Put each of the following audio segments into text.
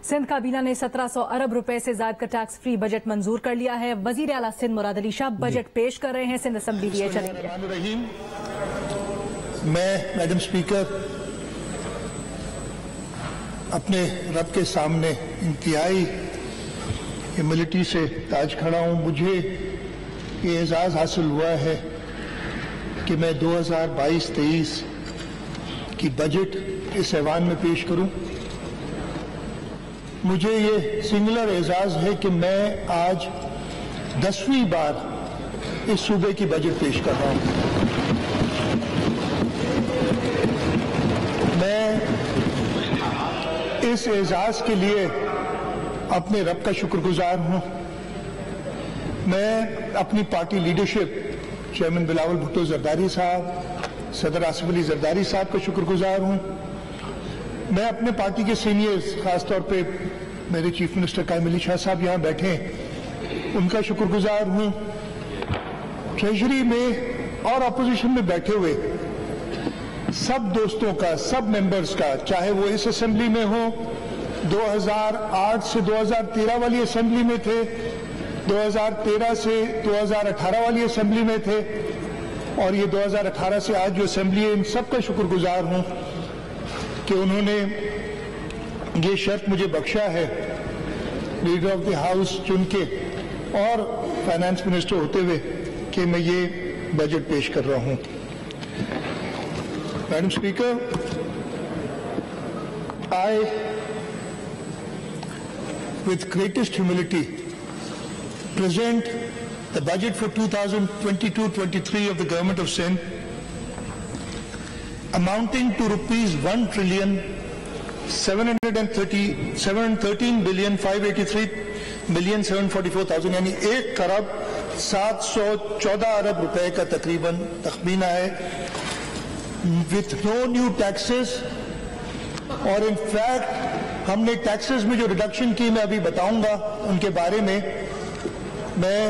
सिंध काबीना ने 1700 अरब रुपए से ज्यादा का टैक्स फ्री बजट मंजूर कर लिया है। वजीर आला सिंध मुराद अली शाह बजट पेश कर रहे हैं। सिंध असेंबली लिए चलेंगे। मैं मैडम स्पीकर अपने रब के सामने इंतहाई ह्यूमिलिटी से ताज खड़ा हूं। मुझे ये एजाज़ हासिल हुआ है कि मैं 2022-23 की बजट इस ऐवान में पेश करूं। मुझे ये सिंगुलर एजाज़ है कि मैं आज 10वीं बार इस सूबे की बजट पेश कर रहा हूं। मैं इस एजाज़ के लिए अपने रब का शुक्रगुजार हूं। मैं अपनी party leadership chairman Bilawal Bhutto Zardari साहब, सदर आसिफ अली जरदारी साहब का शुक्रगुजार हूं। मैं अपने पार्टी के सीनियर्स, खासतौर पे मेरे चीफ मिनिस्टर कायम अली शाह साहब यहां बैठे हैं, उनका शुक्रगुजार हूं। ट्रेजरी में और अपोजिशन में बैठे हुए सब दोस्तों का, सब मेंबर्स का, चाहे वो इस असेंबली में हो, 2008 से 2013 वाली असेंबली में थे, 2013 से 2018 वाली असेंबली में थे, और ये 2018 से आज जो असेंबली है, इन सब का शुक्रगुजार हूं कि उन्होंने ये शर्त मुझे बख्शा है लीडर ऑफ द हाउस चुन के और फाइनेंस मिनिस्टर होते हुए कि मैं ये बजट पेश कर रहा हूं। Madam speaker, I, with greatest humility, present the budget for 2022-23 of the Government of Sindh, amounting to rupees 1,713,583,744,000 यानी 1,714 अरब रुपए का तकरीबन तखमीना है, with no new taxes। और इन फैक्ट हमने टैक्सेस में जो रिडक्शन की मैं अभी बताऊंगा उनके बारे में मैं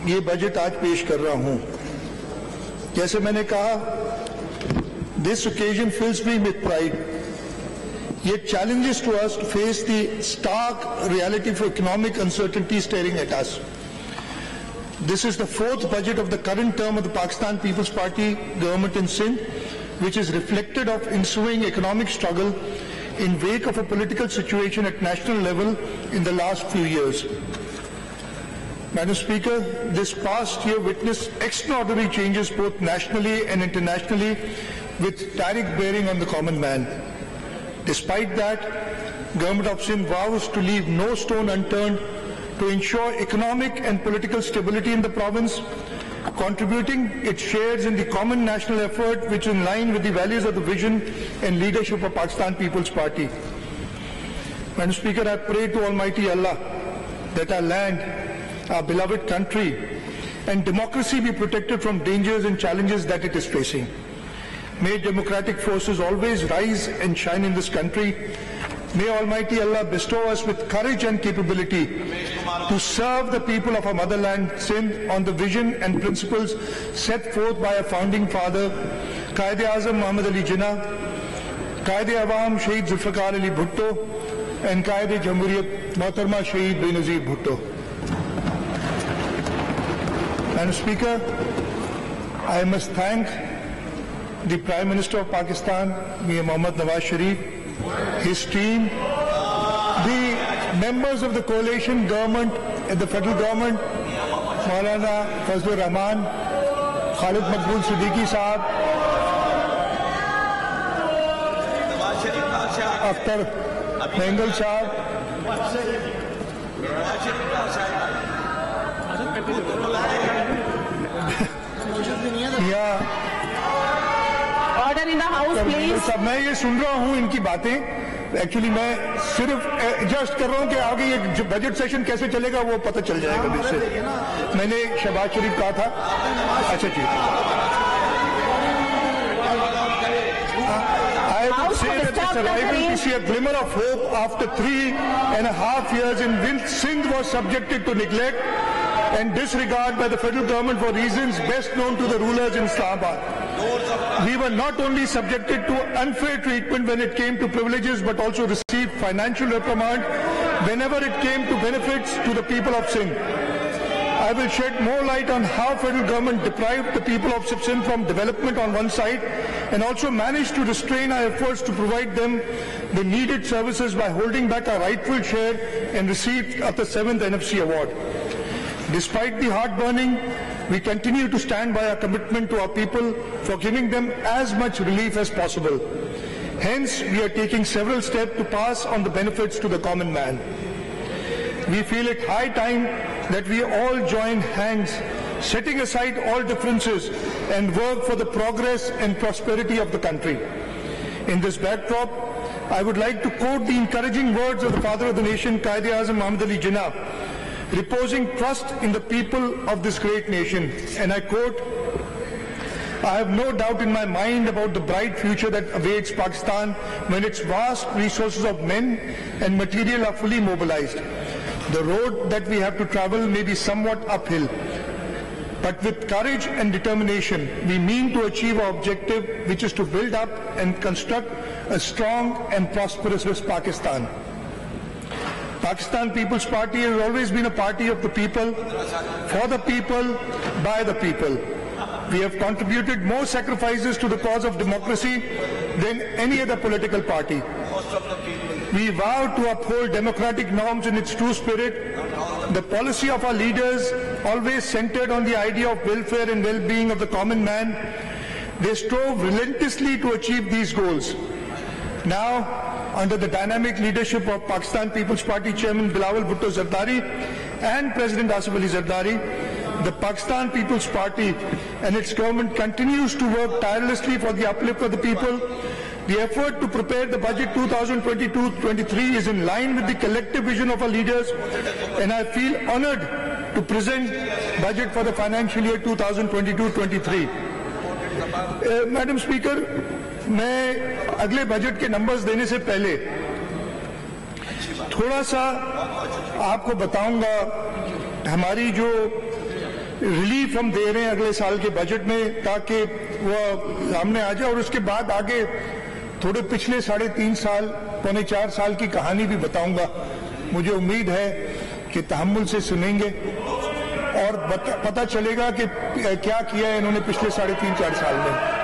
ये बजट आज पेश कर रहा हूं। जैसे मैंने कहा, this occasion fills me with pride. ये challenges to us to face the stark reality of economic uncertainty staring at us. This is the fourth budget of the current term of the Pakistan People's Party government in Sindh, which is reflected of ensuing economic struggle in wake of a political situation at national level in the last few years. Madam Speaker, this past year witnessed extraordinary changes both nationally and internationally with direct bearing on the common man. Despite that, Government of Sindh vows to leave no stone unturned to ensure economic and political stability in the province, contributing its shares in the common national effort which is in line with the values of the vision and leadership of Pakistan People's Party. Madam Speaker, I pray to Almighty Allah that our land, our beloved country, and democracy be protected from dangers and challenges that it is facing. May democratic forces always rise and shine in this country. May Almighty Allah bestow us with courage and capability to serve the people of our motherland, Sindh, on the vision and principles set forth by our founding father, Quaid-e-Azam Muhammad Ali Jinnah, Quaid-e-Awam Shaheed Zulfikar Ali Bhutto, and Quaid-e-Jamhuriyat Mohtarma Shaheed Benazir Bhutto. Madam Speaker, I must thank the Prime Minister of Pakistan, Mir Mohammad Nawaz Sharif, his team, the members of the coalition government and the federal government, Maulana Fazlur Rahman, Khalid Maqbool Siddiqui Sahab, Akhtar Mengal Sahab, Order in the house, please. सब मैं ये सुन रहा हूँ इनकी बातें, actually मैं सिर्फ adjust कर रहा हूँ कि आगे ये बजट सेशन कैसे चलेगा वो पता चल जाएगा मुझसे। मैंने शहबाज शरीफ कहा था। अच्छा ठीक। I would say that this arrival to see a glimmer of hope after 3.5 years in which Sindh was subjected to neglect and disregard by the federal government for reasons best known to the rulers in Islamabad. We were not only subjected to unfair treatment when it came to privileges, but also received financial reprimand whenever it came to benefits to the people of Sindh. I will shed more light on how federal government deprived the people of Sindh from development on one side and also managed to restrain our efforts to provide them the needed services by holding back our rightful share and receipt of the 7th NFC award. Despite the heartburning, we continue to stand by our commitment to our people for giving them as much relief as possible. Hence, we are taking several steps to pass on the benefits to the common man. We feel it high time that we all join hands, setting aside all differences and work for the progress and prosperity of the country. In this backdrop, I would like to quote the encouraging words of the father of the nation, Quaid-e-Azam Muhammad Ali Jinnah, reposing trust in the people of this great nation. And I quote, "I have no doubt in my mind about the bright future that awaits Pakistan when its vast resources of men and material are fully mobilized. The road that we have to travel may be somewhat uphill, but with courage and determination, we mean to achieve our objective, which is to build up and construct a strong and prosperous Pakistan." Pakistan People's Party has always been a party of the people, for the people, by the people. We have contributed more sacrifices to the cause of democracy than any other political party. We vow to uphold democratic norms in its true spirit. The policy of our leaders always centered on the idea of welfare and well-being of the common man. They strove relentlessly to achieve these goals. Now, under the dynamic leadership of Pakistan People's Party Chairman Bilawal Bhutto Zardari and President Asif Ali Zardari, the Pakistan People's Party and its government continues to work tirelessly for the uplift of the people. The effort to prepare the budget 2022-23 is in line with the collective vision of our leaders, and I feel honored to present budget for the financial year 2022-23. Madam Speaker, मैं अगले budget के numbers देने से पहले थोड़ा सा आपको बताऊंगा हमारी जो रिलीफ हम दे रहे हैं अगले साल के बजट में, ताकि वो सामने आ जाए, और उसके बाद आगे थोड़े पिछले 3.5 साल, पौने 4 साल की कहानी भी बताऊंगा। मुझे उम्मीद है कि तहम्मुल से सुनेंगे और पता चलेगा कि क्या किया है इन्होंने पिछले 3.5-4 साल में।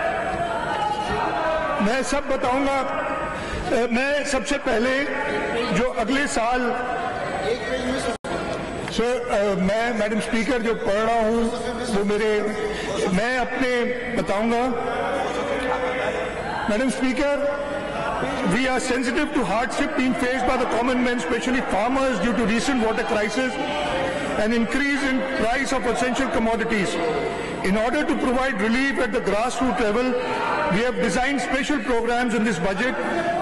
मैं सब बताऊंगा। मैं सबसे पहले जो अगले साल मैं मैडम स्पीकर जो पढ़ रहा हूं वो मैं अपने बताऊंगा। Madam Speaker, we are sensitive to hardship being faced by the common man, especially farmers, due to recent water crisis and increase in price of essential commodities. In order to provide relief at the grassroots level, we have designed special programs in this budget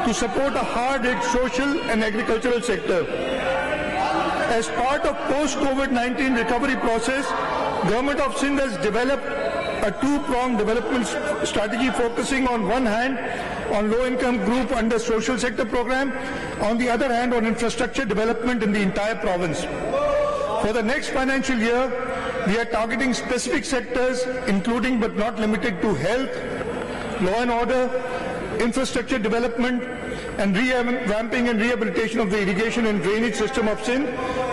to support a hard-hit social and agricultural sector. As part of post-COVID-19 recovery process, Government of Sindh has developed a two-pronged development strategy focusing on one hand on low-income group under social sector program, on the other hand on infrastructure development in the entire province. For the next financial year, we are targeting specific sectors including but not limited to health, law and order, infrastructure development and revamping and rehabilitation of the irrigation and drainage system of Sindh,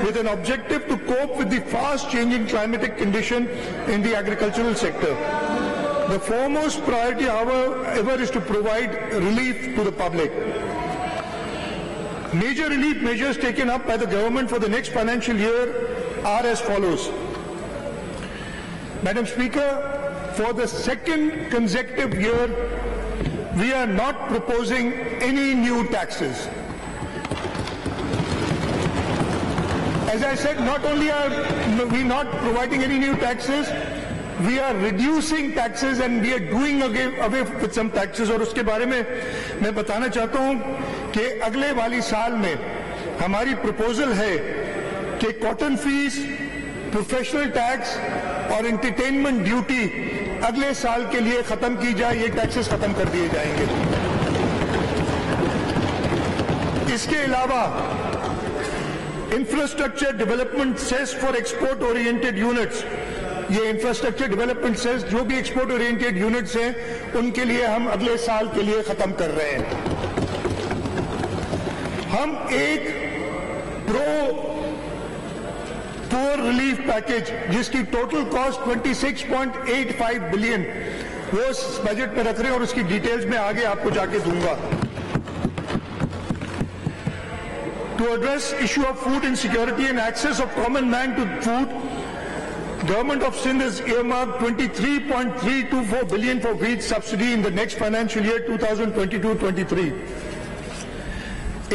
with an objective to cope with the fast changing climatic condition in the agricultural sector. The foremost priority, however, is to provide relief to the public. Major relief measures taken up by the government for the next financial year are as follows. Madam Speaker, for the second consecutive year, we are not proposing any new taxes. As I said, not only are we not providing any new taxes, we are reducing taxes and we are doing away with some taxes. और उसके बारे में मैं बताना चाहता हूं कि अगले वाली साल में हमारी प्रपोजल है कि कॉटन फीस, प्रोफेशनल टैक्स और एंटरटेनमेंट ड्यूटी अगले साल के लिए खत्म की जाए। ये टैक्सेस खत्म कर दिए जाएंगे। इसके अलावा infrastructure development cess for export oriented units ये इंफ्रास्ट्रक्चर डेवलपमेंट सेल्स जो भी एक्सपोर्ट ओरिएंटेड यूनिट्स हैं उनके लिए हम अगले साल के लिए खत्म कर रहे हैं। हम एक पुअर रिलीफ पैकेज जिसकी टोटल कॉस्ट 26.85 बिलियन वो इस बजट में रख रहे हैं और उसकी डिटेल्स में आगे आपको जाके दूंगा। To address issue of food insecurity and access of common man to food, Government of Sindh has earmarked 23.324 billion for wheat subsidy in the next financial year 2022-23.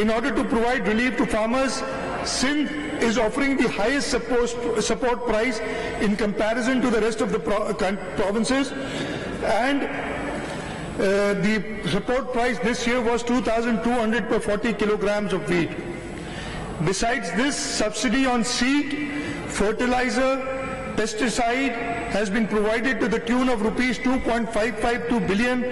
In order to provide relief to farmers, Sindh is offering the highest support price in comparison to the rest of the provinces, and the support price this year was 2,200 per 40 kilograms of wheat. Besides this, subsidy on seed, fertilizer, pesticide has been provided to the tune of rupees 2.552 billion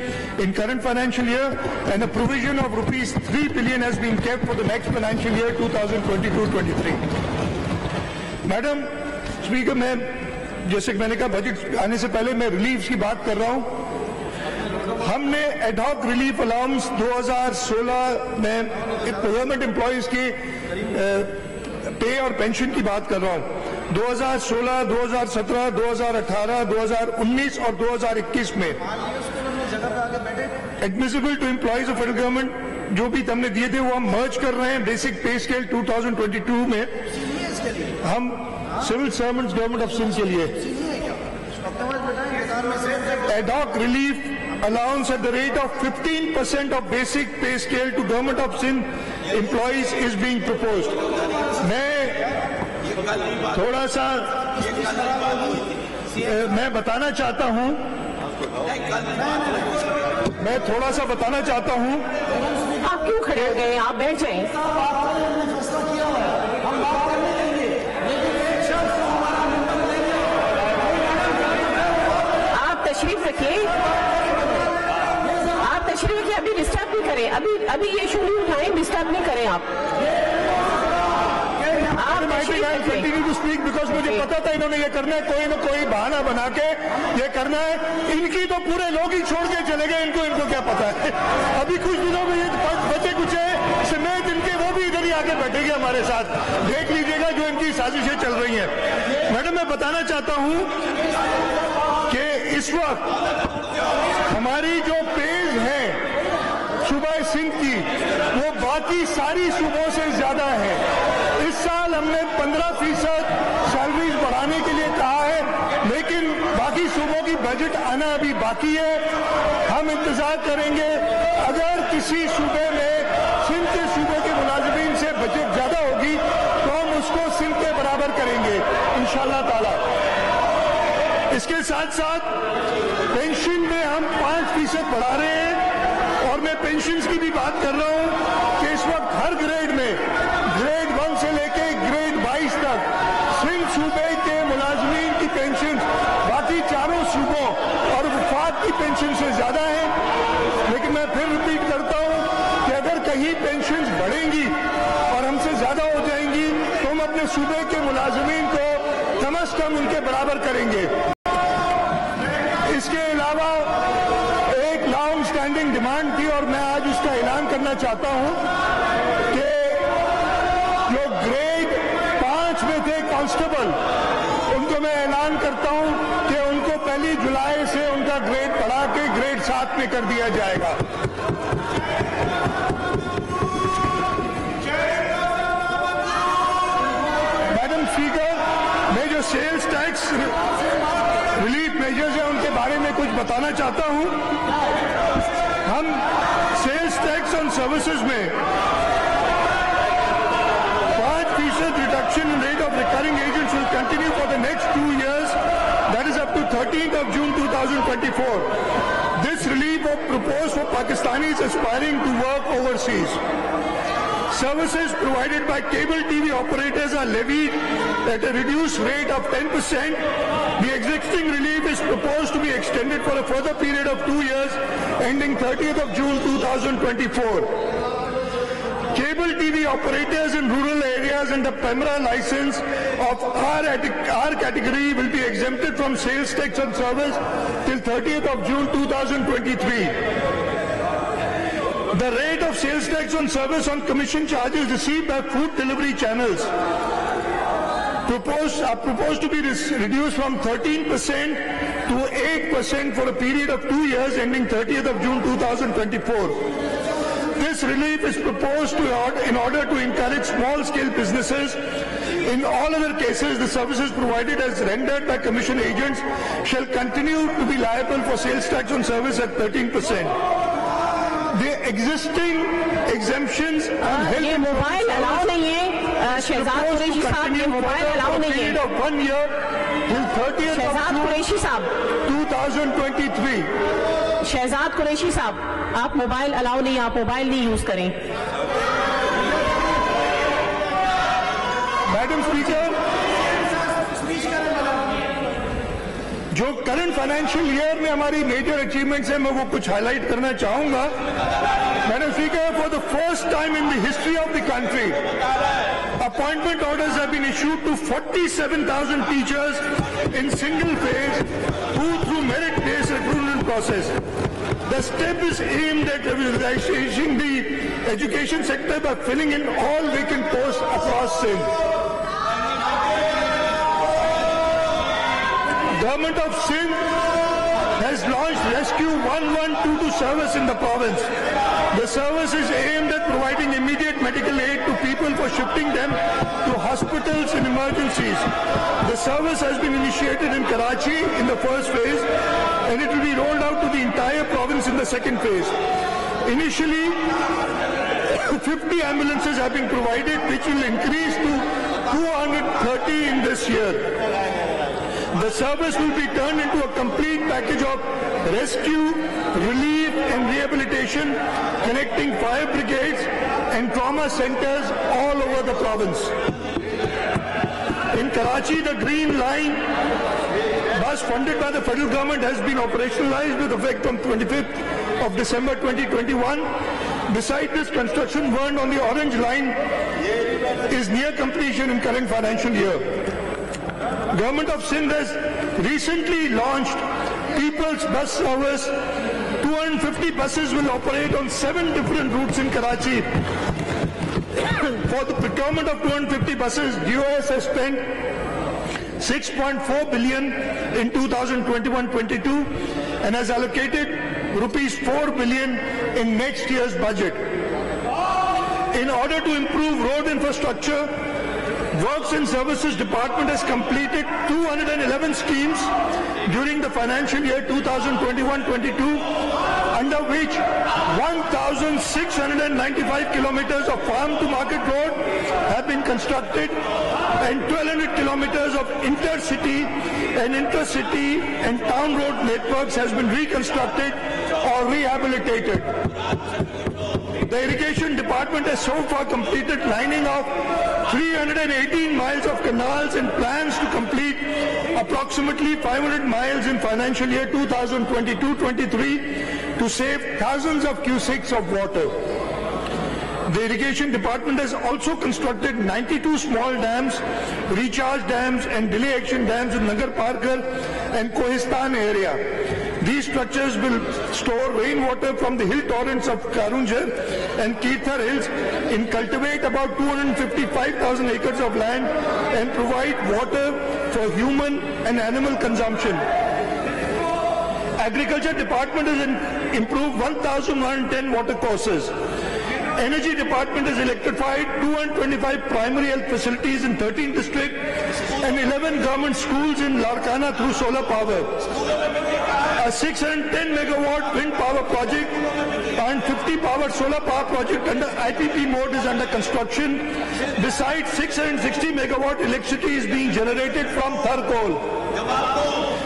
in current financial year, and a provision of rupees 3 billion has been kept for the next financial year 2022-23. Madam Speaker, मैं जैसे कि मैंने कहा budget आने से पहले मैं relief की बात कर रहा हूं। हमने एडहॉक रिलीफ अलाउंस 2016 में गवर्नमेंट एम्प्लॉयज की पे और पेंशन की बात कर रहा हूं। 2016, 2017, 2018, 2019 और 2021 में admissible to employees of federal government जो भी हमने दिए थे वो हम मर्ज कर रहे हैं बेसिक पे स्केल 2022 में। हम civil servants government of Sindh के लिए ad hoc relief allowance at the rate of 15% of basic pay scale to Government of Sindh employees is being proposed. मैं बताना चाहता हूं आप क्यों खड़े हो गए? आप बैठ जाएं। आप तशरीफ रखिए, अभी डिस्टर्ब नहीं करें, अभी ये इशू नहीं उठाएं, डिस्टर्ब नहीं करें आप कंटिन्यू टू स्पीक बिकॉज मुझे पता था इन्होंने ये करना है, कोई ना कोई बहाना बना के ये करना है। इनकी तो पूरे लोग ही छोड़ के चले गए, इनको क्या पता है। अभी कुछ दिनों में ये बचे कुछ है समेत इनके वो भी इधर ही आके बैठेंगे हमारे साथ, देख लीजिएगा जो इनकी साजिशें चल रही हैं। मैडम मैं बताना चाहता हूं कि इस वक्त हमारी जो पेज है सूबा सिंध की वो बाकी सारी सूबों से ज्यादा है। इस साल हमने 15% सैलरीज बढ़ाने के लिए कहा है, लेकिन बाकी सूबों की बजट आना अभी बाकी है। हम इंतजार करेंगे, अगर किसी सूबे में सिंध के सूबे के मुलाजिमीन से बजट ज्यादा होगी तो हम उसको सिंध के बराबर करेंगे इंशाअल्लाह ताला। इसके साथ साथ पेंशन में हम 5% बढ़ा रहे हैं, और मैं पेंशन की भी बात कर रहा हूं कि इस वक्त हर ग्रेड में ग्रेड 1 से लेके ग्रेड 22 तक सिंध सूबे के मुलाजमीन की पेंशन बाकी चारों सूबों और वफाक की पेंशन से ज्यादा है। लेकिन मैं फिर रिपीट करता हूं कि अगर कहीं पेंशन बढ़ेंगी और हमसे ज्यादा हो जाएंगी तो हम अपने सूबे के मुलाजमीन को कम से कम उनके बराबर करेंगे। इसके अलावा एक लॉन्ग स्टैंडिंग डिमांड थी और मैं आज उसका ऐलान करना चाहता हूं कि जो ग्रेड 5 में थे कांस्टेबल, उनको मैं ऐलान करता हूं कि उनको 1 जुलाई से उनका ग्रेड बढ़ा के ग्रेड 7 में कर दिया जाएगा। मैडम स्पीकर, मैं जो सेल्स टैक्स रिलीफ मेजर्स है उनके बारे में कुछ बताना चाहता हूं। हम सेल्स टैक्स ऑन सर्विसेज में 5% reduction in rate of recurring agents will continue for the next 2 years, that is up to 13th of June 2024. This relief was proposed for Pakistanis aspiring to work overseas. Services provided by cable TV operators are levied at a reduced rate of 10%. The existing relief is proposed to be extended for a further period of 2 years, ending 30th of June 2024. Cable TV operators in rural areas areas under PEMRA license of R category will be exempted from sales tax on service till 30th of June 2023. The rate of sales tax on service on commission charges received by food delivery channels are proposed to be reduced from 13% to 8% for a period of 2 years ending 30th of June 2024. This relief is proposed in order to encourage small-scale businesses. In all other cases, the services provided as rendered by commission agents shall continue to be liable for sales tax on service at 13%. The existing exemptions on health ये mobile allow नहीं है शहजाद कुरैशी साहब, ये mobile allow नहीं है शहजाद कुरैशी साहब 2023. शहजाद कुरैशी साहब, आप मोबाइल अलाउ नहीं, आप मोबाइल नहीं यूज करें. मैडम स्पीकर, जो करंट फाइनेंशियल ईयर में हमारी मेजर अचीवमेंट्स है, मैं वो कुछ हाईलाइट करना चाहूंगा. Madam speaker, for the first time in the history of the country, appointment orders have been issued to 47,000 teachers in single phase who through merit-based recruitment process. The step is aimed at revitalizing the education sector by filling in all vacant posts across Sindh. Government of Sindh has launched Rescue 1122 service in the province. The service is aimed at providing immediate medical aid to people for shifting them to hospitals in emergencies. The service has been initiated in Karachi in the first phase, and it will be rolled out to the entire province in the second phase. Initially, 50 ambulances have been provided, which will increase to 230 in this year. The service will be turned into a complete package of rescue, relief and rehabilitation, connecting fire brigades and trauma centers all over the province. In Karachi, the Green Line bus funded by the federal government has been operationalized with effect from 25th of December 2021. Besides this, construction work on the Orange Line is near completion in current financial year. Government of Sindh has recently launched People's Bus Service. 250 buses will operate on 7 different routes in Karachi. For the procurement of 250 buses, DOS has spent 6.4 billion in 2021-22 and has allocated rupees 4 billion in next year's budget. In order to improve road infrastructure, Works and Services Department has completed 211 schemes during the financial year 2021-22, under which 1,695 kilometers of farm-to-market road have been constructed and 1,200 kilometers of intercity and intercity and town road networks has been reconstructed or rehabilitated. The Irrigation Department has so far completed lining of 318 miles of canals and plans to complete approximately 500 miles in financial year 2022-23 to save thousands of cubics of water. The Irrigation Department has also constructed 92 small dams, recharge dams and delay action dams in Nagar Parkar and Kohistan area. These structures will store rainwater from the hill torrents of Karunjar and Kirthar Hills and cultivate about 255,000 acres of land and provide water for human and animal consumption. Agriculture Department has improved 1,110 water courses. Energy Department has electrified 225 primary health facilities in 13 districts and 11 government schools in Larkana through solar power. A 610 megawatt wind power project and 50 power solar power project under IPP mode is under construction. Besides, 660 megawatt electricity is being generated from Tharkol.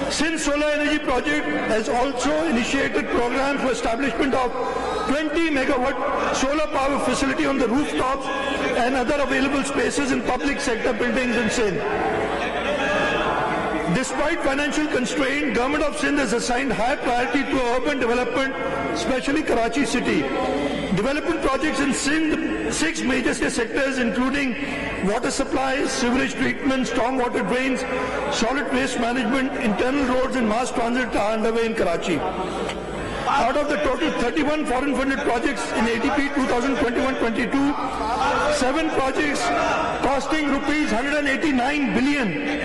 Sindh Solar Energy Project has also initiated programs for establishment of 20 megawatt solar power facility on the rooftops and other available spaces in public sector buildings in Sindh. Despite financial constraint, Government of Sindh has assigned high priority to urban development, especially Karachi city. Development projects in Sindh, 6 major sectors including water supply, sewerage treatment, storm water drains, solid waste management, internal roads and mass transit are underway in Karachi. Out of the total 31 foreign funded projects in ADP 2021-22, 7 projects costing rupees 189 billion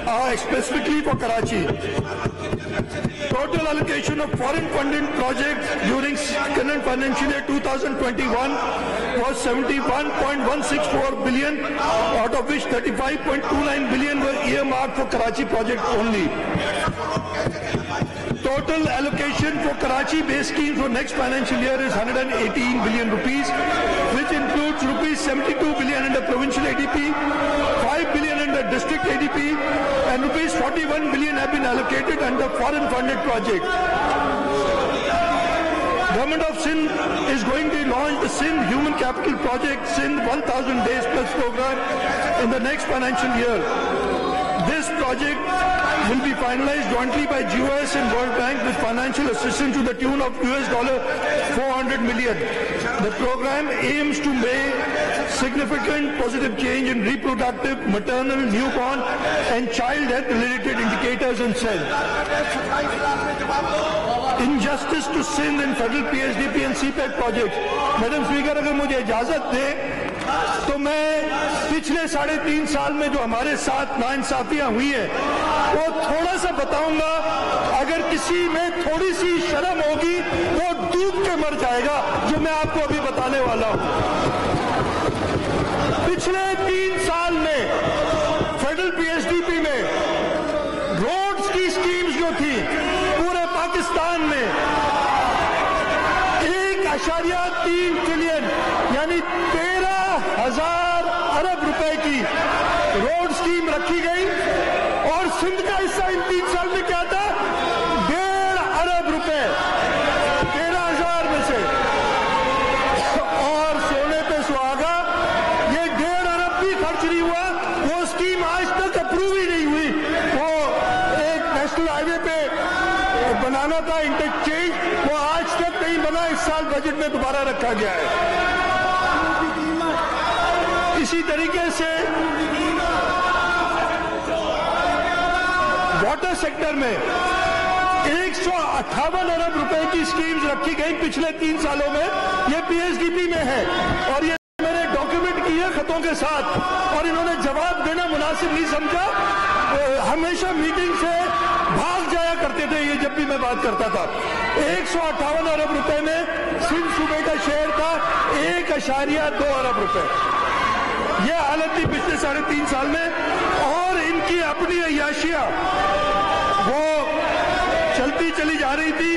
are specifically for Karachi. Total allocation of foreign funded projects during current financial year 2021 was 71.164 billion, out of which 35.29 billion were earmarked for Karachi project only. Total allocation for Karachi-based schemes for next financial year is 118 billion rupees, which includes rupees 72 billion under provincial ADP, 5 billion under district ADP, and rupees 41 billion have been allocated under foreign funded projects. Government of Sindh is going to launch the Sindh Human Capital Project, Sindh 1000 Days Plus program in the next financial year. This project will be finalized jointly by GOS and World Bank with financial assistance to the tune of $400 million. The program aims to make significant positive change in reproductive, maternal, newborn and child health related indicators in Sindh. Injustice to Sindh in federal PSDP and CPET projects. Madam Speaker, अगर मुझे इजाजत दे तो मैं पिछले 3.5 साल में जो हमारे साथ नाइंसाफियां हुई है वो थोड़ा सा बताऊंगा। अगर किसी में थोड़ी सी शर्म होगी वो डूब के मर जाएगा, जो मैं आपको अभी बताने वाला हूं। पिछले 3 साल में फेडरल पीएसडीपी में रोड्स की स्कीम्स जो थी पूरे पाकिस्तान में 1.3 ट्रिलियन यानी 13,000 अरब रुपए की रोड स्कीम रखी गई और सिंध का हिस्सा इन 3 साल में क्या था? 1.5 अरब रुपए 13,000 में से। और सोने पे सुहागा, ये 1.5 अरब भी खर्च नहीं हुआ। वो स्कीम आज तक अप्रूव ही नहीं हुई। वो एक नेशनल हाईवे पे बनाना था इंटरचेंज, वो आज तक नहीं बना। इस साल बजट में दोबारा रखा गया है। इसी तरीके से वाटर सेक्टर में 158 अरब रुपए की स्कीम्स रखी गई पिछले 3 सालों में। ये पीएसडीपी में है और ये मैंने डॉक्यूमेंट किए खतों के साथ, और इन्होंने जवाब देना मुनासिब नहीं समझा। हमेशा मीटिंग से भाग जाया करते थे ये जब भी मैं बात करता था। 158 अरब रुपए में सिंध सूबे का शेयर था 1.2 अरब रुपए। यह हालत थी पिछले 3.5 साल में। और इनकी अपनी अय्याशियां वो चलती चली जा रही थी।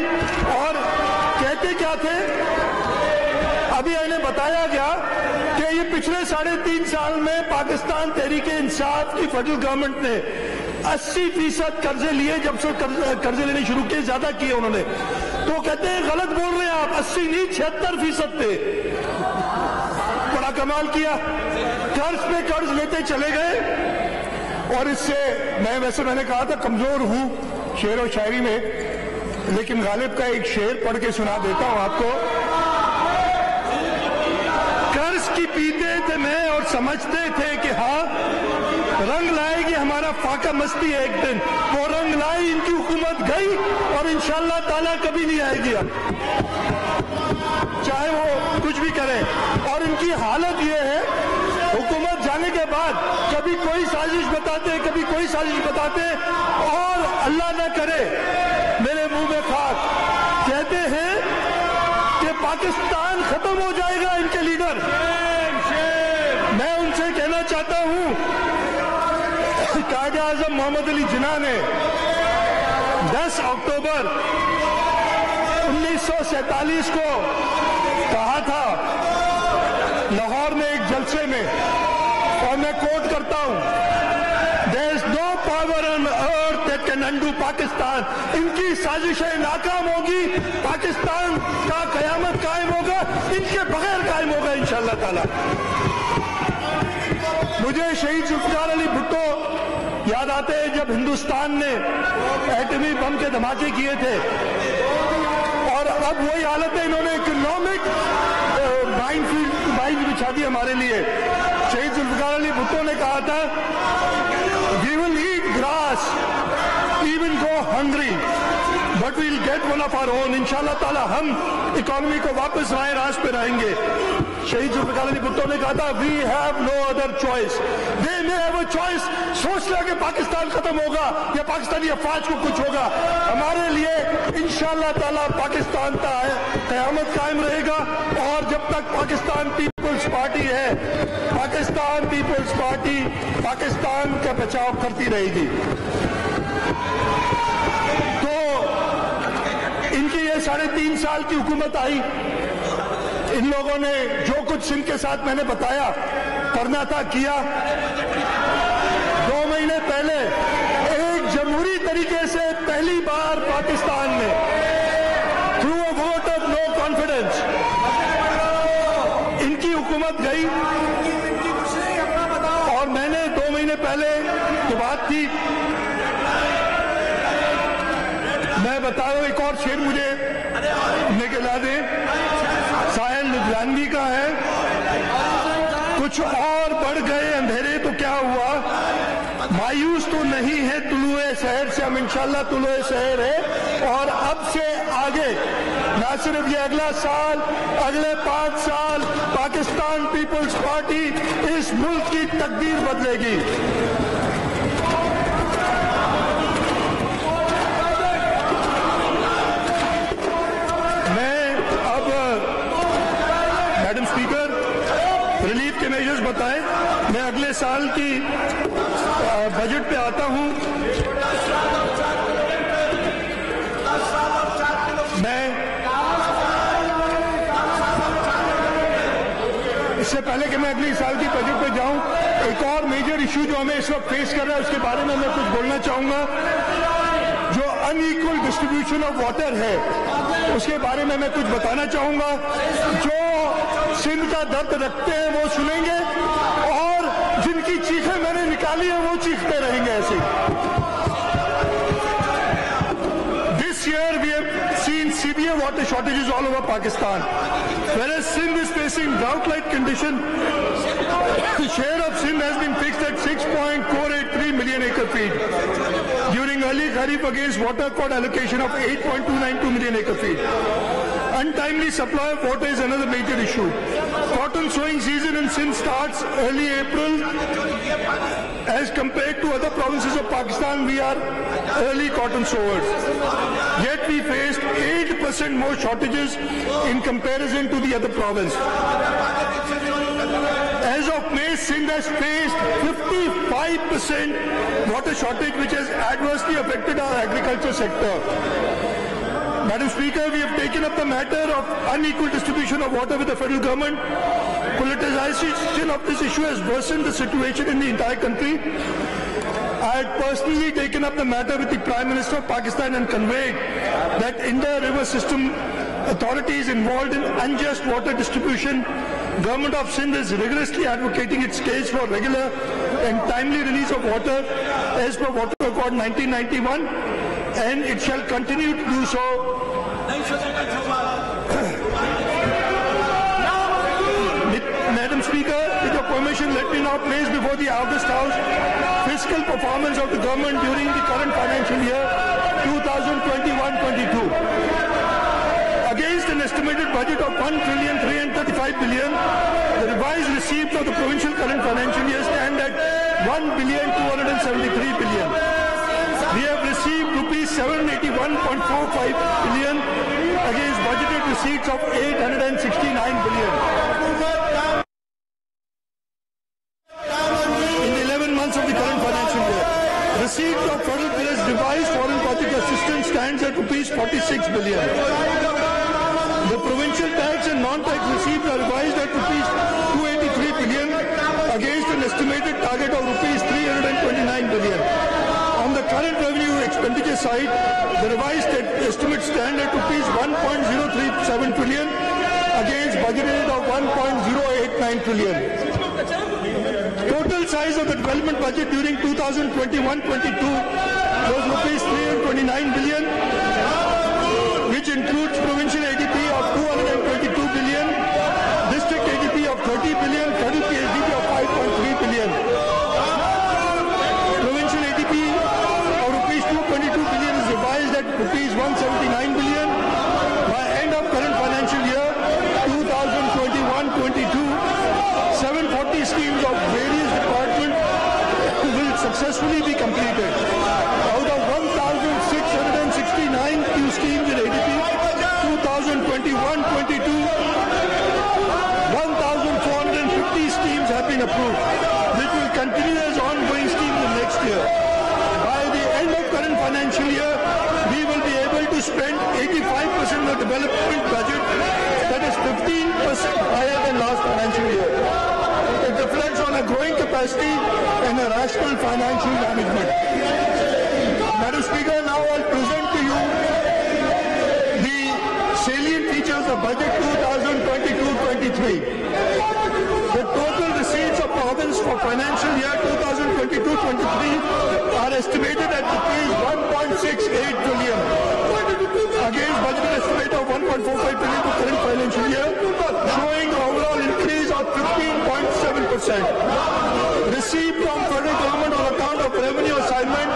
और कहते क्या थे, अभी इन्हें बताया गया कि ये पिछले 3.5 साल में पाकिस्तान तहरीके इंसाफ की फेडरल गवर्नमेंट ने 80% कर्जे लिए। जब से कर्जे लेने शुरू किए, ज्यादा किए उन्होंने। तो कहते हैं गलत बोल रहे हैं आप, 80 नहीं 76% थे। बड़ा कमाल किया, कर्ज पे कर्ज लेते चले गए। और इससे मैंने कहा था कमजोर हूं शेर और शायरी में, लेकिन गालिब का एक शेर पढ़ के सुना देता हूं आपको। कर्ज की पीते थे मैं और समझते थे कि हाँ रंग लाएगी हमारा फाका मस्ती है एक दिन। वो रंग लाई, इनकी हुकूमत गई और इंशाअल्लाह ताला कभी नहीं आएगी अब, चाहे वो कुछ भी करें। और इनकी हालत ये है, हुकूमत जाने के बाद कभी कोई साजिश बताते, कभी कोई साजिश बताते, और अल्लाह न करे मेरे मुंह में खाक, कहते हैं कि पाकिस्तान खत्म हो जाएगा इनके लीडर। मैं उनसे कहना चाहता हूं, कायदे आजम मोहम्मद अली जिन्ना ने 10 अक्टूबर 1947 को कहा था लाहौर में एक जलसे में, और मैं कोट करता हूं, there is no power on earth that can undo Pakistan. इनकी साजिशें नाकाम होगी, पाकिस्तान का कयामत कायम होगा, इनके बगैर कायम होगा इंशाअल्लाह ताला। मुझे शहीद जुल्फिकार अली भुट्टो याद आते हैं जब हिंदुस्तान ने एटमी बम के धमाके किए थे और और अब वही हालत है, इन्होंने इकोनॉमिक माइंड बिछा दी हमारे लिए। शहीद जुल्फिकार अली भुट्टो ने कहा था, we will eat grass even go hungry but we'll get one of our own. इंशाल्लाह ताला हम इकोनॉमी को वापस राय रास पे रहेंगे। शहीद जुल्फिकार अली भुट्टो ने कहा था, we have no other choice, they may have a choice. सोच लिया कि पाकिस्तान खत्म होगा या पाकिस्तानी अफवाज को कुछ होगा, हमारे लिए इंशाल्लाह ताला पाकिस्तान का क़यामत कायम रहेगा। और जब तक पाकिस्तान पीपल्स पार्टी है, पाकिस्तान पीपल्स पार्टी पाकिस्तान का बचाव करती रहेगी। तो इनकी ये 3.5 साल की हुकूमत आई, इन लोगों ने जो कुछ सिंध के साथ मैंने बताया करना था किया। 2 महीने पहले एक जमहूरी तरीके से पहली बार पाकिस्तान में through a vote of no confidence इनकी हुकूमत गई। और मैंने 2 महीने पहले जो बात थी, मैं बता रहा हूं, एक और शेर मुझे निकला दे, साहिल लुधियानवी का है, कुछ और बढ़ गए अंधेरे तो क्या हुआ, मायूस तो नहीं है तुलुए शहर से, हम इंशाल्लाह तुलुए शहर है। और अब से आगे ना सिर्फ ये अगला साल, अगले 5 साल पाकिस्तान पीपल्स पार्टी इस मुल्क की तकदीर बदलेगी। मैडम स्पीकर, रिलीफ के मेजर्स बताएं। मैं अगले साल की बजट पे आता हूं। इससे पहले कि मैं अगले साल की बजट पे जाऊं, एक और मेजर इशू जो हमें इस वक्त फेस कर रहा है उसके बारे में मैं कुछ बोलना चाहूंगा। जो अनइक्वल डिस्ट्रीब्यूशन ऑफ वाटर है उसके बारे में मैं कुछ बताना चाहूंगा। जो सिंध का दर्द रखते हैं वो सुनेंगे और जिनकी चीखें मैंने निकाली है वो चीखते रहेंगे ऐसे। This year we have seen severe water shortages all over Pakistan. Whereas Sindh is facing drought-like condition, the share of Sindh has been fixed at 6.483 million acre-feet during early Kharif against water code allocation of 8.292 million acre-feet. Untimely supply of water is another major issue. Cotton sowing season in Sindh starts early April. As compared to other provinces of Pakistan, we are early cotton sowers. Yet we faced 8% more shortages in comparison to the other province. As of May, Sindh has faced 55% water shortage, which has adversely affected our agriculture sector. Madam Speaker, we have taken up the matter of unequal distribution of water with the federal government. Politicization of this issue has worsened the situation in the entire country. I had personally taken up the matter with the Prime Minister of Pakistan and conveyed that Indus River System Authority is involved in unjust water distribution. Government of Sindh is rigorously advocating its case for regular and timely release of water as per Water Code 1991, and it shall continue to do so. Madam Speaker, with your permission, let me now place before the August House fiscal performance of the government during the current financial year 2021-22. Against an estimated budget of 1,335 billion, the revised receipts of the provincial current financial year stand at 1,273 billion. We have received rupees 781.45 billion against budgeted receipts of 869 billion. In the 11 months of the current financial year, receipt of federal pillars revised foreign project assistance stands at rupees 46 billion. The provincial tax and non-tax receipts are revised at rupees 283 billion against an estimated target of rupees 329 billion. On the current revenue expenditure side, the revised estimates stand at rupees 1.037 trillion against budgeted of 1.089 trillion. Total size of the development budget during 2021-22 was rupees 329 billion, which includes provincial various departments will successfully be completed. Out of 1,669 new schemes in ADP 2021-22, 1,450 schemes have been approved, which will continue as ongoing schemes in next year. By the end of current financial year, we will be able to spend 85% of the development budget, that is 15% higher than last financial year. It reflects on a growing capacity and a rational financial management. Madam Speaker, now I'll present to you the salient features of Budget 2022-23. The total receipts of province for financial year 2022-23 are estimated at rupees 1.68 trillion against budget estimate of 1.45 trillion for current financial year, showing overall increase of 15.7%. Receipt from federal government on account of revenue assignment,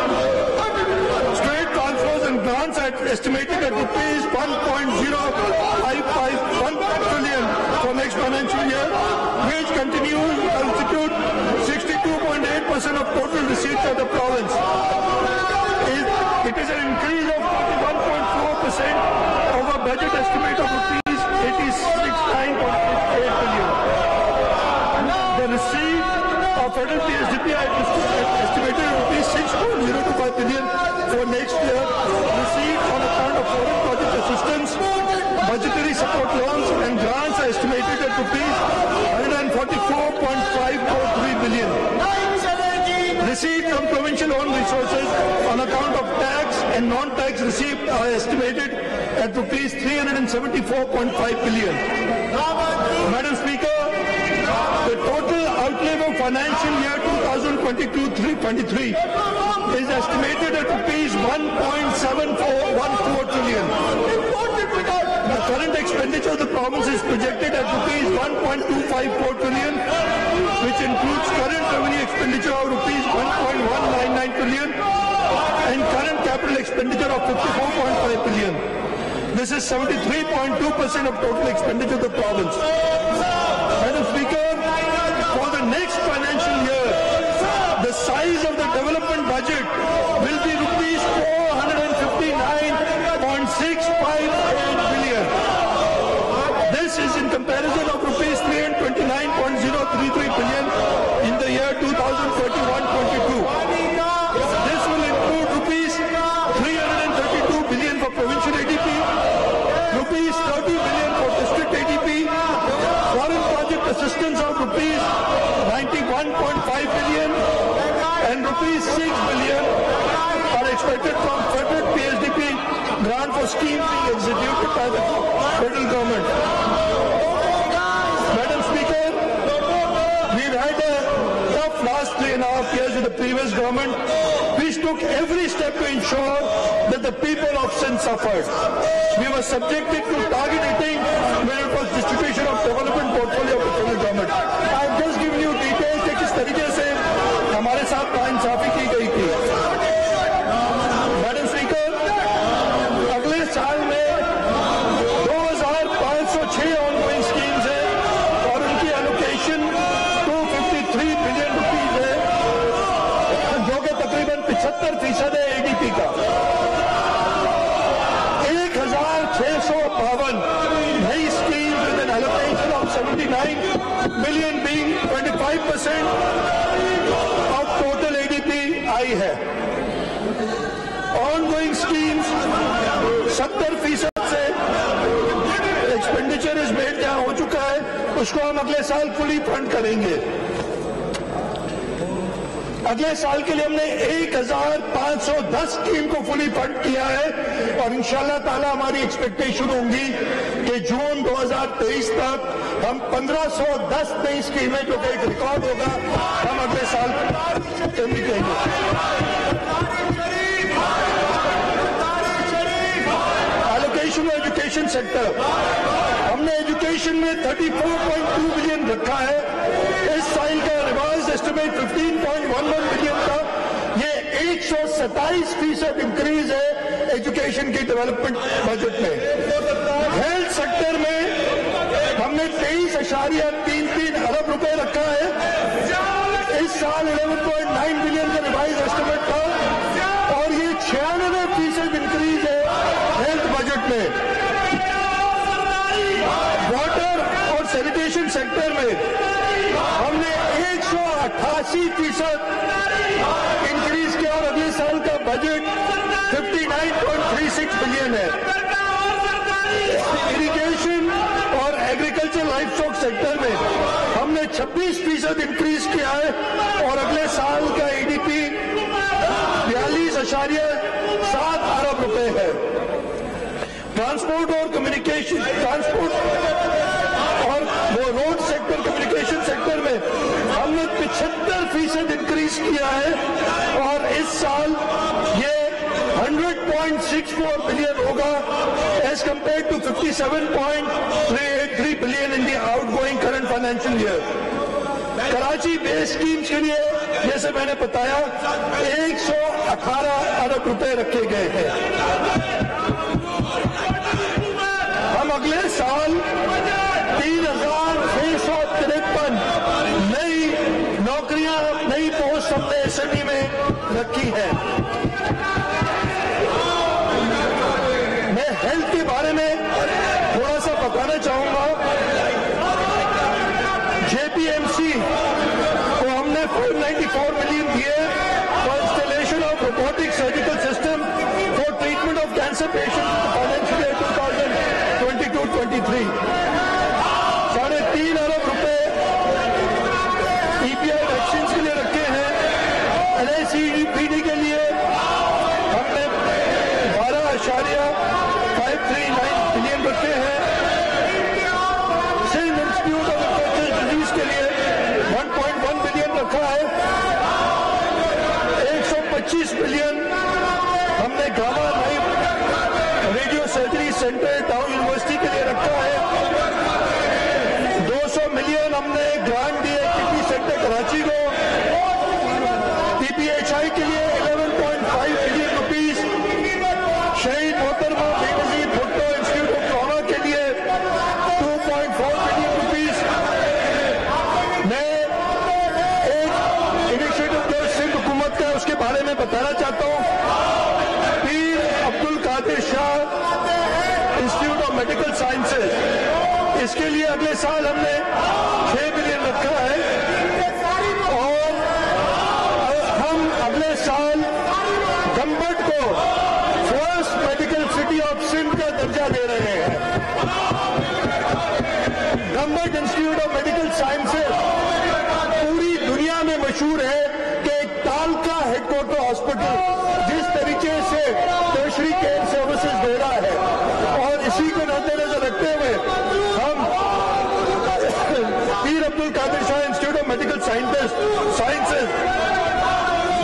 straight transfers and grants are estimated at rupees 1.0551 trillion for next financial year, which continues to constitute 62.8% of total receipts of the province. It is an increase of 41.4% over budget estimate of rupees 86.988 billion. The receipt of federal PSDP estimated at rupees 6.025 billion for next year. Receipt on account of foreign project assistance, budgetary support loans and grants are estimated at rupees 144.543 billion. Receipt from provincial owned resources on account of tax and non-tax received are estimated at rupees 374.5 billion. Madam Speaker, the total outlay for financial year 2022-23 is estimated at rupees 1.7414 trillion. The current expenditure of the province is projected at rupees 1.254 trillion, which includes current revenue expenditure of rupees 1.199 trillion and current capital expenditure of 54.5 billion. This is 73.2% of total expenditure of the province. Madam Speaker, for the next financial year, the size of the development budget will be rupees 459.658 billion. This is in comparison of rupees 329.033 billion in the year 2021-22. This will include rupees 332 billion for provincial ADP, rupees 30 billion for district ADP, foreign project assistance of rupees 91.5 billion, and rupees 6 billion are expected from federal PSDP grant for schemes being executed by the federal government. Madam Speaker, we've had a tough last 3.5 years with the previous government, which took every step to ensure that the people of Sindh suffered. We were subjected to target hitting when it was distribution of development portfolio of the federal government. I've just given you details कि किस तरीके से हमारे साथ नाइंसाफी की गई थी. मैडम स्पीकर, अगले साल में 2,506 ऑनगोइंग स्कीम्स है और उनकी एलोकेशन 253 बिलियन रुपीज है, जो कि तकरीबन 75% है एडीपी का. 1,652 नई schemes with an allocation of 79 billion being 25% of total ADP आई है. ऑनगोइंग स्कीम्स 70% से एक्सपेंडिचर इस मेड जहां हो चुका है, उसको हम अगले साल फुली फंड करेंगे. अगले साल के लिए हमने 1,510 स्कीम को फुली फंड किया है और इंशाल्लाह ताला हमारी एक्सपेक्टेशन होंगी कि जून 2023 तक हम 1,510 नई स्कीमें, जो कि एक रिकॉर्ड होगा, हम अगले साल निकलेंगे. एलोकेशन एजुकेशन सेक्टर, हमने एजुकेशन में 34.2 बिलियन रखा है. इस साल का रिवाइज एस्टिमेट 15.11 बिलियन था. ये 127% इंक्रीज है एजुकेशन की डेवलपमेंट बजट में. हेल्थ सेक्टर में हमने 23.33 अरब रुपए रखा है. 59.9 बिलियन का रिवाइज एस्टिमेट था और ये 96% इंक्रीज है हेल्थ बजट में। वाटर और सैनिटेशन सेक्टर में हमने 188% इंक्रीज किया और अगले साल का बजट 59.36 बिलियन है। इरिगेशन और एग्रीकल्चर लाइफ स्टॉक सेक्टर में हमने 26% इंक्रीज किया है और अगले साल का एडीपी 42.7 अरब रुपए है। ट्रांसपोर्ट और कम्युनिकेशन, ट्रांसपोर्ट और वो रोड सेक्टर, कम्युनिकेशन सेक्टर में हमने 75% इंक्रीज किया है और इस साल ये 100.64 बिलियन होगा as compared to 57.383 billion in the outgoing current financial year. Karachi base schemes के लिए जैसे मैंने बताया 118 अरब रुपए रखे गए हैं। हम अगले साल 3,653 नई नौकरियां, नई पोस्ट हमने एसएमई में रखी है। मैं हेल्थ के बारे में थोड़ा सा बताना चाहूंगा। जेपीएमसी को हमने 494 मिलियन दिए for installation of robotic surgical system for treatment of cancer patient financial year 2022-23। 3.5 अरब रुपए ईपीआई वैक्सीन के लिए रखे हैं। एनआईसीपीडी के लिए हमने 12.539 बिलियन रखे हैं। Sindh institute of infectious disease के लिए 1.1 बिलियन रखा है। 125 बिलियन हमने gamma knife radio surgery centre town university के लिए रखा है। 200 मिलियन हमने ग्रांट दिए किडनी सेंटर कराची को। पीपीएचआई के लिए 11.5 बिलियन रुपीज। शहीद मोहतरमा Benazir Bhutto institute of trauma के लिए 2.4 बिलियन रुपीज। मैं एक इनिशिएटिव जो सिंध हुकूमत का उसके बारे में बताना चाहता हूं। Pir Abdul Qadir Shah institute of medical sciences, इसके लिए अगले साल हमने 6 बिलियन रखा है और हम अगले साल गंबट को first medical city of Sindh का दर्जा दे रहे हैं। Gambat institute of medical sciences पूरी दुनिया में मशहूर है कि एक तालका हेडक्वार्टर हॉस्पिटल जिस तरीके से टर्शरी केयर सर्विसेज दे रहा है और इसी को मद्देनजर रखते हुए हम Pir Abdul Qadir Shah institute of medical sciences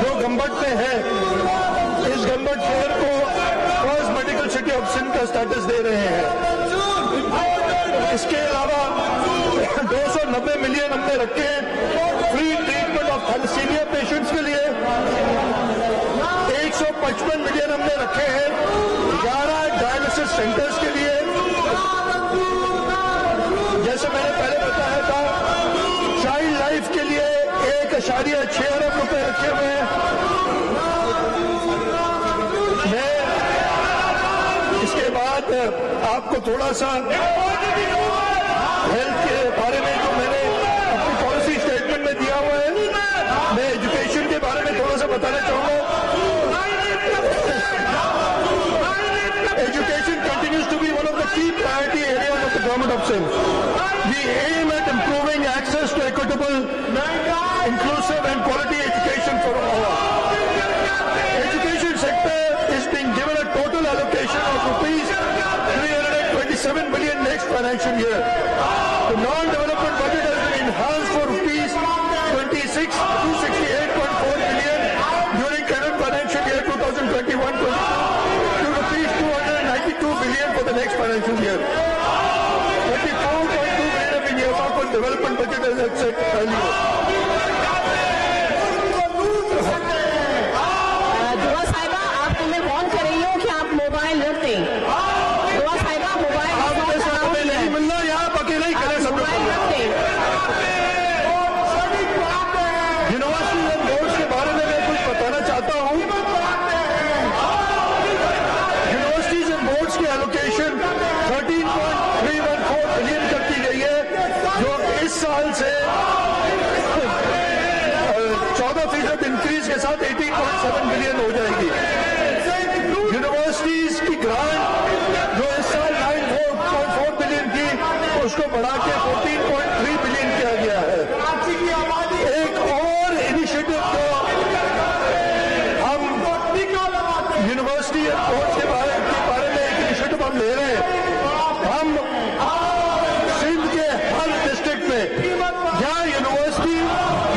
जो गंबट में है, इस गंबट शहर को first medical city of Sindh का स्टेटस दे रहे हैं। इसके अलावा 290 मिलियन हमने रखे हैं free treatment of thalassemia patients के लिए। 155 मिलियन हमने रखे हैं 11 डायलिसिस सेंटर्स के लिए। जैसे मैंने पहले बताया था, चाइल्ड लाइफ के लिए 1.6 अरब रुपए रखे हुए हैं। मैं इसके बाद आपको थोड़ा सा हेल्थ के बारे में जो मैंने अपनी पॉलिसी स्टेटमेंट में दिया हुआ है, मैं एजुकेशन के बारे में थोड़ा सा बताना चाहूंगा। Education continues to be one of the key priority areas of the government of Sindh. We aim at improving access to equitable, inclusive and quality education for all. Education sector is being given a total allocation of rupees 327 billion next financial year. The non-development budget has been enhanced for rupees 268.4 billion during current financial year 2021-22 to rupees 292 billion for the next financial year. 24.2 billion have been earmarked for development budget as I said earlier. दुआ साहिबा, आप तुम्हें phone कर रही हो कि आप mobile रख दें। दुआ साहिबा, मोबाइल नहीं मिलना, यहाँ अकेले ही करें सब लोग। मोबाइल रख दें। यूनिवर्सिटी एंड बोर्ड्स के यूनिवर्सिटीज के साथ 18.7 बिलियन हो जाएगी। यूनिवर्सिटीज की ग्रांट जो इस साल 9.4 बिलियन की, उसको बढ़ा के 14.3 बिलियन किया गया है। एक और इनिशिएटिव जो हम यूनिवर्सिटी बोर्ड के बारे में एक इनिशिएटिव हम ले रहे हैं, हम सिंध के हर डिस्ट्रिक्ट में जहां यूनिवर्सिटी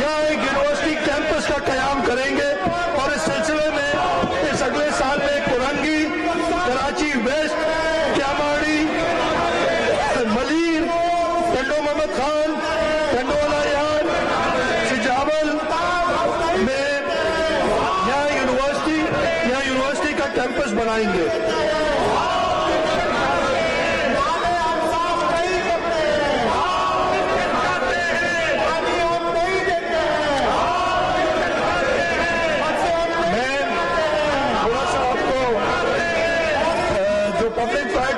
या एक यूनिवर्सिटी कैंपस का कयाम करेंगे और इस सिलसिले में इस अगले साल में कुरंगी, कराची वेस्ट, क्यामाड़ी, मलीर, टंडो मोहम्मद खान, टंडोला यार, सिजावल में यहाँ यूनिवर्सिटी का कैंपस बनाएंगे।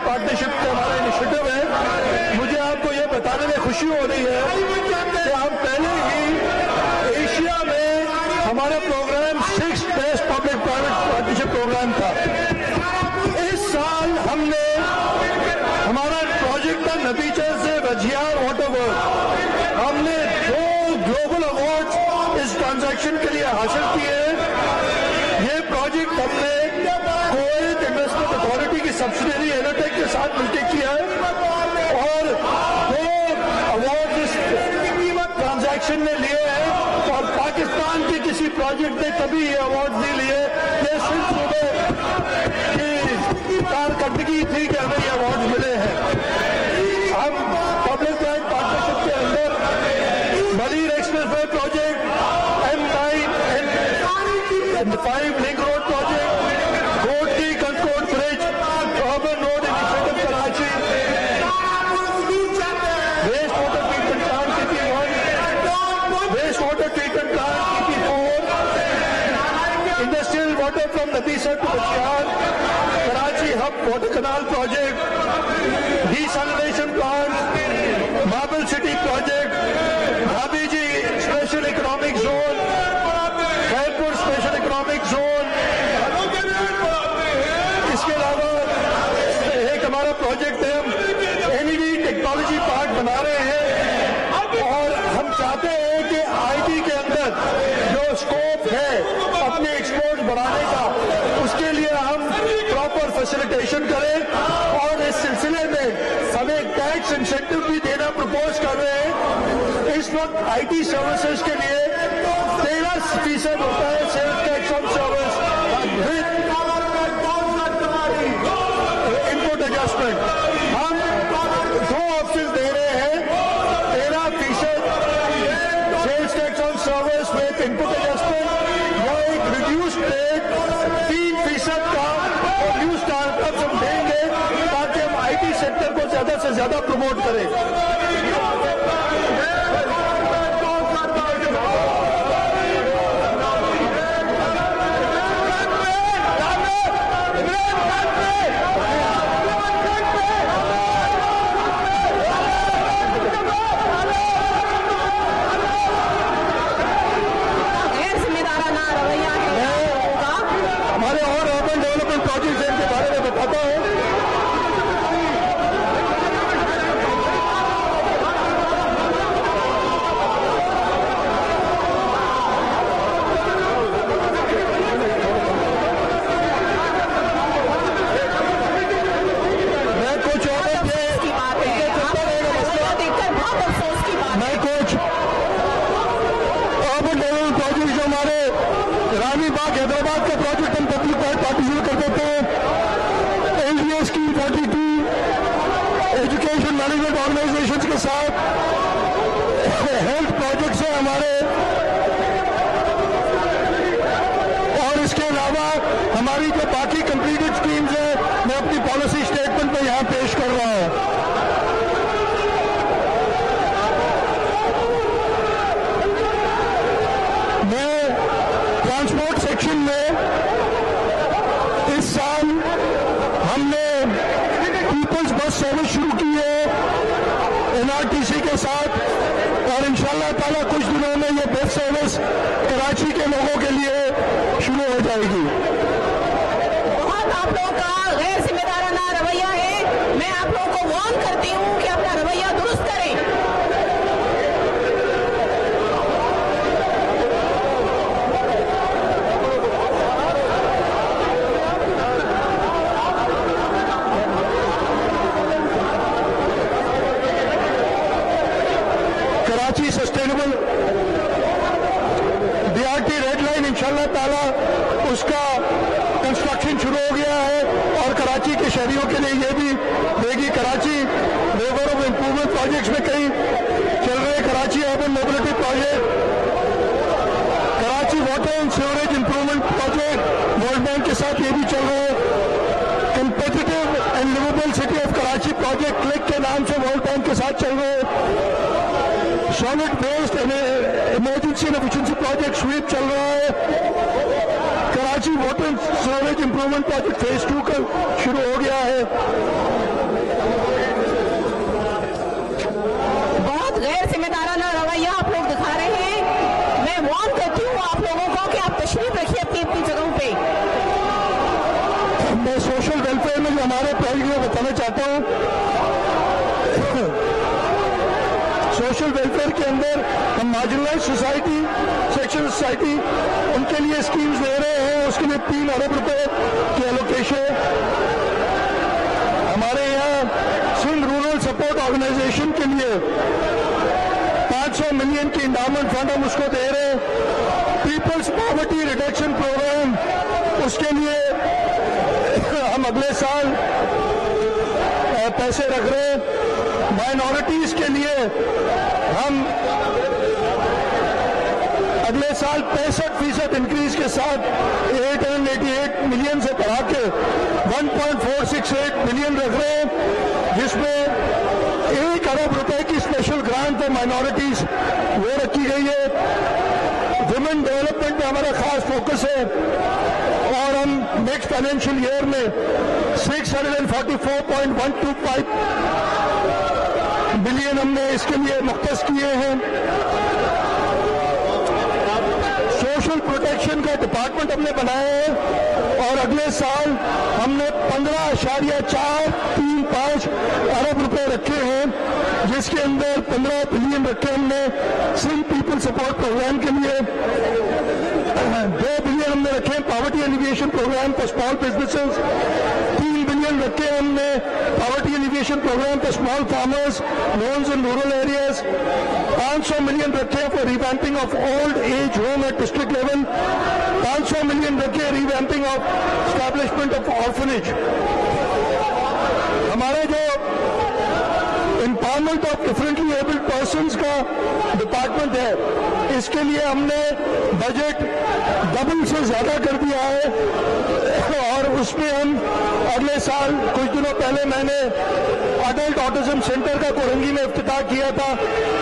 पार्टनरशिप का हमारा इनिशिएटिव है, मुझे आपको यह बताने में खुशी हो रही है कि हम पहले ही एशिया में हमारा programme 6th best public private partnership programme था। इस साल हमने हमारा प्रोजेक्ट था नतीजे से रजियार वाटर वर्क, हमने 2 ग्लोबल अवार्ड्स इस ट्रांजैक्शन के लिए हासिल किए हैं। ये प्रोजेक्ट हमने कुवैत इन्वेस्टमेंट अथॉरिटी की सब्सिडियरी एनोटेक के साथ मिलकर किया है और 2 अवार्ड इस ट्रांजैक्शन में लिए हैं और पाकिस्तान के किसी प्रोजेक्ट ने कभी ये अवार्ड नहीं लिए। ये सिर्फ सुबह की कारकर्दगी थी कि हमें ये अवार्ड मिले हैं। हम पब्लिक प्राइवेट पार्टनरशिप के अंदर Malir express way project, M9 link road project, Kotki Kandhkot bridge, urban road initiative Karachi, waste water treatment plant CP1, waste water treatment plant CP4, industrial water from Nabisar to Bachiar, Karachi hub water canal project, desalination plant, marble city project, भाभीजी special economic zone, Khairpur special economic zone. इसके अलावा एक हमारा project है, हम LED technology park बना रहे हैं और हम चाहते हैं कि IT के अंदर जो स्कोप है अपने एक्सपोर्ट बढ़ाने का, उसके लिए हम प्रॉपर फैसिलिटेशन करें और इस सिलसिले में हम एक टैक्स इंसेंटिव भी देना प्रपोज कर रहे हैं। इस वक्त IT सर्विसेज के लिए 13% होता है sales tax on service with input adjustment. हम 2 ऑप्शन दे रहे हैं, 13% sales tax on service with input adjustment या एक रिड्यूस्ड रेट 3% का और न्यू स्टार्टअप्स हम देंगे ताकि हम IT सेक्टर को ज्यादा से ज्यादा प्रमोट करें। हमारे और अर्बन डेवलपमेंट प्रोजेक्ट्स हैं, इनके बारे में बताता हूं। रानीबाग हैदराबाद का प्रोजेक्ट हम पब्लिक प्राइवेट पार्टनरशिप करते थे। LGS की 42 एजुकेशन मैनेजमेंट ऑर्गेनाइजेशंस के साथ हेल्थ प्रोजेक्ट्स हैं हमारे, और इसके अलावा हमारी जो बाकी कंप्लीटेड स्कीम्स हैं मैं अपनी पॉलिसी स्टेटमेंट में यहां पेश कर रहा हूं। ट्रांसपोर्ट सेक्शन में इस साल हमने पीपल्स बस सर्विस शुरू की है NRTC के साथ, और इंशाअल्लाह ताला कुछ दिनों में ये बस सर्विस कराची के लोगों के लिए water and sewerage improvement project world bank के साथ ये भी चल रहे हैं। Competitive and liveable city of Karachi project click के नाम से वर्ल्ड बैंक के साथ चल रहे हैं। Solid waste and emergency and efficiency project sweep चल रहा है। Karachi water and sewerage improvement project phase 2 का शुरू हो गया है। बहुत गैर जिम्मेदाराना रवैया आप लोग दिखा रहे हैं। मैं वार्न करती हूँ आप लोगों को कि आप तशरीफ रखिए अपनी अपनी जगहों पे। मैं सोशल वेलफेयर में जो हमारे पहलू को बताना चाहता हूँ, सोशल वेलफेयर के अंदर हम मार्जिनलाइज्ड सोसाइटी, सेक्शन सोसाइटी, उनके लिए स्कीम्स दे रहे हैं। उसके लिए 3 अरब रुपए की एलोकेशन। हमारे यहाँ सिंध रूरल सपोर्ट ऑर्गेनाइजेशन के लिए 500 मिलियन की इंडाउमेंट फंड हम उसको दे रहे हैं। पीपल्स पॉवर्टी रिडक्शन प्रोग्राम, उसके लिए हम अगले साल पैसे रख रहे हैं। माइनॉरिटीज के लिए हम अगले साल 65% इंक्रीज के साथ 888 मिलियन से बढ़ा के 1.468 मिलियन रख रहे हैं, जिसमें 1 अरब रुपए की स्पेशल ग्रांट फॉर माइनॉरिटीज वो रखी गई है। वुमेन डेवलपमेंट में हमारा खास फोकस है और हम नेक्स्ट फाइनेंशियल ईयर में 644.125 बिलियन हमने इसके लिए मुख्तस किए हैं। सोशल प्रोटेक्शन का डिपार्टमेंट हमने बनाया है और अगले साल हमने 15.435 अरब रुपए रखे हैं, जिसके अंदर 15 बिलियन रखे हमने सिंध पीपल सपोर्ट प्रोग्राम के लिए। 2 बिलियन हमने रखे हैं poverty alleviation programme for small businesses. 3 billion रखे हैं हमने poverty alleviation programme for small farmers, loans in rural areas. 500 million रखे हैं for revamping of old age home at district level. 500 million रखे हैं revamping of establishment of orphanage. हमारा जो empowerment of differently abled persons का department है, इसके लिए हमने बजट डबल से ज्यादा कर दिया है और उसमें हम अगले साल, कुछ दिनों पहले मैंने अडल्ट ऑटिज्म सेंटर का कोरंगी में इफ्तिताह किया था।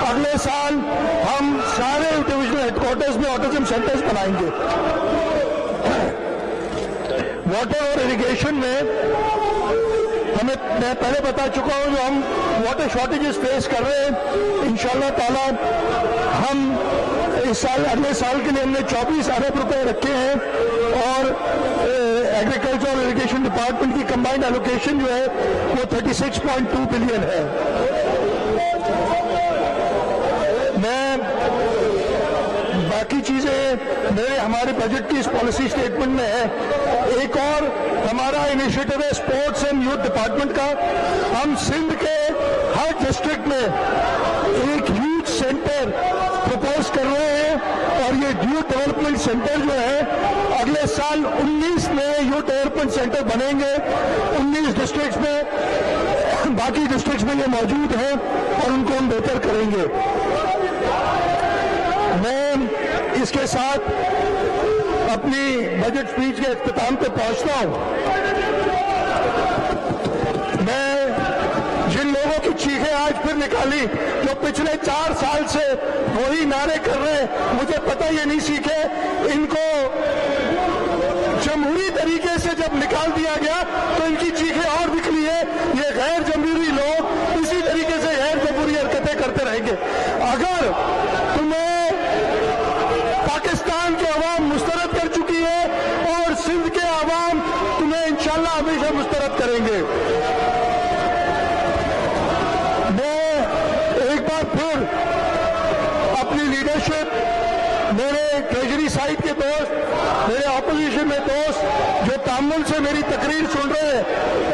अगले साल हम सारे डिविजनल हेडक्वार्टर्स में ऑटिज्म सेंटर्स बनाएंगे। वाटर और इरिगेशन में मैं पहले बता चुका हूं, जो हम वाटर शॉर्टेजेस फेस कर रहे हैं, इंशाल्लाह ताला हम इस साल, अगले साल के लिए हमने 24 अरब रुपए रखे हैं और एग्रीकल्चर और इरिगेशन डिपार्टमेंट की कंबाइंड एलोकेशन जो है वो 36.2 बिलियन है। मैं बाकी चीजें मेरे हमारे बजट की इस पॉलिसी स्टेटमेंट में है। एक और हमारा इनिशिएटिव है स्पोर्ट्स एंड यूथ डिपार्टमेंट का। हम सिंध के हर डिस्ट्रिक्ट में एक यूथ सेंटर प्रपोज कर रहे हैं और ये यूथ डेवलपमेंट सेंटर जो है अगले साल 19 नए यूथ डेवलपमेंट सेंटर बनेंगे 19 डिस्ट्रिक्ट्स में। बाकी डिस्ट्रिक्ट्स में ये मौजूद हैं और उनको हम बेहतर करेंगे। मैं इसके साथ अपनी बजट स्पीच के इख्तिताम पे पहुंचता हूं। मैं जिन लोगों की चीखें आज फिर निकाली, जो पिछले 4 साल से वही नारे कर रहे हैं, मुझे पता ये नहीं सीखे, इनको जमहूरी तरीके से जब निकाल दिया गया तो इनकी चीखें और निकली है। ये गैर जमहूरी लोग इसी तरीके से गैर जमहूरी हरकतें करते रहेंगे। अगर तुम्हें पाकिस्तान के अवाम मुस्तरद कर चुकी है और सिंध के अवाम तुम्हें इंशाल्लाह हमेशा मुस्तरद करेंगे। मैं एक बार फिर अपनी लीडरशिप, मेरे ट्रेजरी साइड के दोस्त, मेरे ऑपोजिशन में दोस्त जो तामुल से मेरी तकरीर सुन रहे हैं,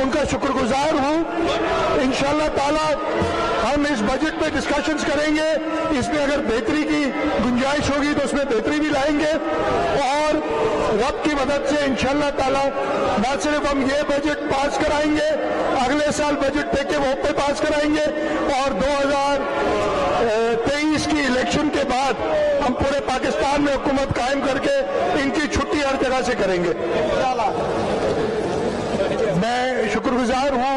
उनका शुक्रगुजार हूं। इंशाल्लाह ताला हम इस बजट पे डिस्कशंस करेंगे। इसमें अगर बेहतरी की गुंजाइश होगी तो उसमें बेहतरी भी लाएंगे और रब की मदद से इंशाल्लाह ताला न सिर्फ हम ये बजट पास कराएंगे, अगले साल बजट टेक के वो पे पास कराएंगे और 2023 की इलेक्शन के बाद बाद हम पूरे पाकिस्तान में हुकूमत कायम करके इनकी छुट्टी हर जगह से करेंगे। मैं शुक्रगुजार हूं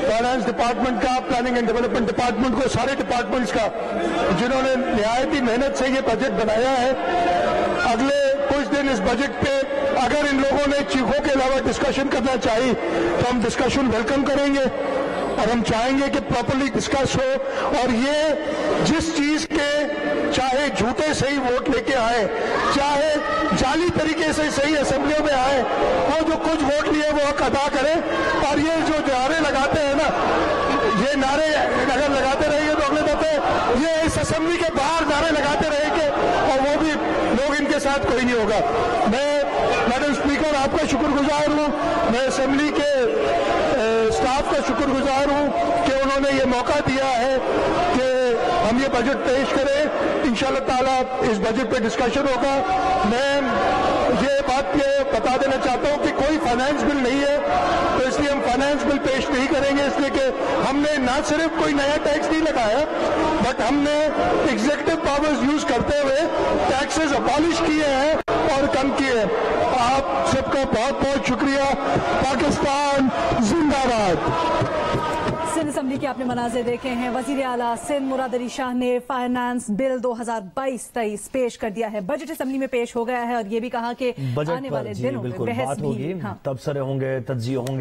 फाइनेंस डिपार्टमेंट का, प्लानिंग एंड डेवलपमेंट डिपार्टमेंट को, सारे डिपार्टमेंट्स का, जिन्होंने निहायती मेहनत से ये बजट बनाया है। अगले कुछ दिन इस बजट पे अगर इन लोगों ने चीखों के अलावा डिस्कशन करना चाहिए तो हम डिस्कशन वेलकम करेंगे और हम चाहेंगे कि प्रॉपर्ली डिस्कस हो। और ये जिस चीज के चाहे झूठे सही वोट लेके आए, चाहे जाली तरीके से सही असेंबलियों में आए, वो जो कुछ वोट लिए वो हक अदा करें। और ये जो नारे लगाते हैं ना, ये नारे अगर लगाते रहेंगे तो अगले दफे ये इस असेंबली के बाहर नारे लगाते रहेंगे और वो भी लोग इनके साथ कोई नहीं होगा। मैं मैडम स्पीकर आपका शुक्रगुजार हूँ, मैं असेंबली के स्टाफ का शुक्रगुजार हूँ कि उन्होंने ये मौका दिया है कि हम ये बजट पेश करें। इंशाअल्लाह ताला इस बजट पे डिस्कशन होगा। मैं ये बात ये बता देना चाहता हूँ कि कोई फाइनेंस बिल नहीं है, तो इसलिए हम फाइनेंस बिल पेश नहीं करेंगे, इसलिए कि हमने ना सिर्फ कोई नया टैक्स नहीं लगाया, बट हमने एग्जीक्यूटिव पावर्स यूज करते हुए टैक्सेस अबॉलिश किए हैं और कम किए हैं। आप सबका बहुत बहुत शुक्रिया। पाकिस्तान जिंदाबाद। सिंध असेंबली के आपने मनाज़िर देखे हैं। वज़ीर आला सिंध मुराद अली शाह ने फाइनेंस बिल 2022-23 पेश कर दिया है। बजट असेंबली में पेश हो गया है और ये भी कहा कि आने वाले दिनों में बहस भी, तबसरे होंगे, तज्जिये होंगे।